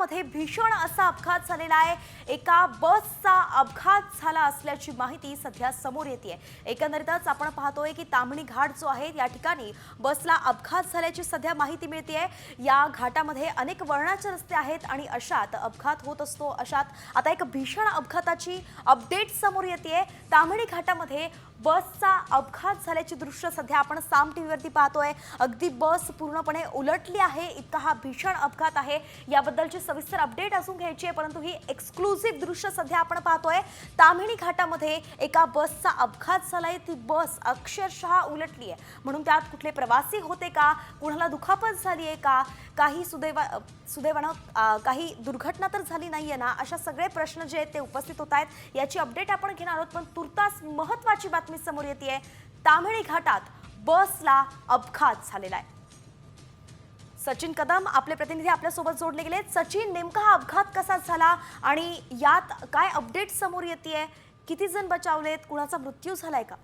घाटामध्ये भीषण असा अपघात झालेला आहे। एका बसचा अपघात झाला असल्याची माहिती सध्या समोर येते। एकंदरीतच आपण पाहतोय की ताम्हिणी घाट जो आहे या ठिकाणी बसला अपघात झाल्याची सध्या माहिती मिळते। या घाटामध्ये अनेक वळणाचे रस्ते आहेत आणि अशात अपघात होत असतो। अशात आता एक भीषण अपघाताची अपडेट समोर येते। ताम्हिणी घाटामध्ये बसचा अपघात झाल्याची दृश्य सध्या आपण साम टीव्हीवरती पाहतोय। अगदी बस पूर्णपणे उलटली आहे, इतका हा भीषण अपघात आहे। याबद्दलची सविस्तर अपडेट अजून घ्यायची आहे, परंतु ही एक्सक्लुसिव्ह दृश्य सध्या आपण पाहतोय। ताम्हिणी घाटामध्ये एका बसचा अपघात झालाय, ती बस अक्षरशः उलटली आहे। म्हणून त्यात कुठले प्रवासी होते का, कुणाला दुखापत झाली आहे का, काही सुदैवानं काही दुर्घटना तर झाली नाहीये ना, अशा सगळे प्रश्न जे आहेत ते उपस्थित होत आहेत। याची अपडेट आपण घेणार आहोत, पण तुर्तास महत्त्वाची बातमी समोर येते। ताम्हिणी घाटात बसला अपघात झालेला आहे। सचिन कदम आपले प्रतिनिधी आपल्या सोबत जोडले गेले। सचिन, नेमका हा अपघात कसा झाला आणि यात काय अपडेट समोर येते? किती जण बचावलेत, कुणाचा मृत्यू झालाय का?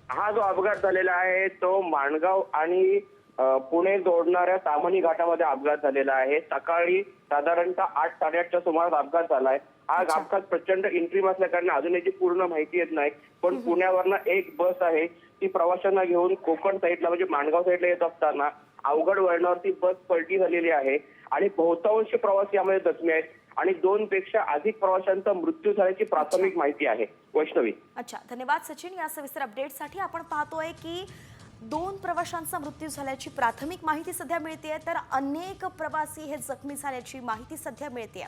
हा जो अपघात झालेला आहे तो माणगाव आणि पुणे जोडणाऱ्या ताम्हिणी घाटामध्ये अपघात झालेला आहे। सकाळी साधारणतः 8-8:30च्या सुमारास अपघात झालाय। हा अपघात प्रचंड इंट्रीम असल्या कारण अजून याची पूर्ण माहिती येत नाही, पण पुण्यावरनं एक बस आहे ती प्रवाशांना घेऊन कोकण साईडला म्हणजे माणगाव साईडला येत असताना अवघड वळणावरती बस पलटी झालेली आहे आणि बहुतांश प्रवासी यामध्ये जखमी आहेत आणि 2 पेक्षा अधिक प्रवाशांचा मृत्यू झाल्याची प्राथमिक माहिती आहे। वैष्णवी, अच्छा, धन्यवाद सचिन या सविस्तर अपडेटसाठी। आपण पाहतोय की 2 प्रवाशांचा मृत्यू झाल्याची प्राथमिक माहिती सध्या मिळते, तर अनेक प्रवासी हे जखमी झाल्याची माहिती सध्या मिळते।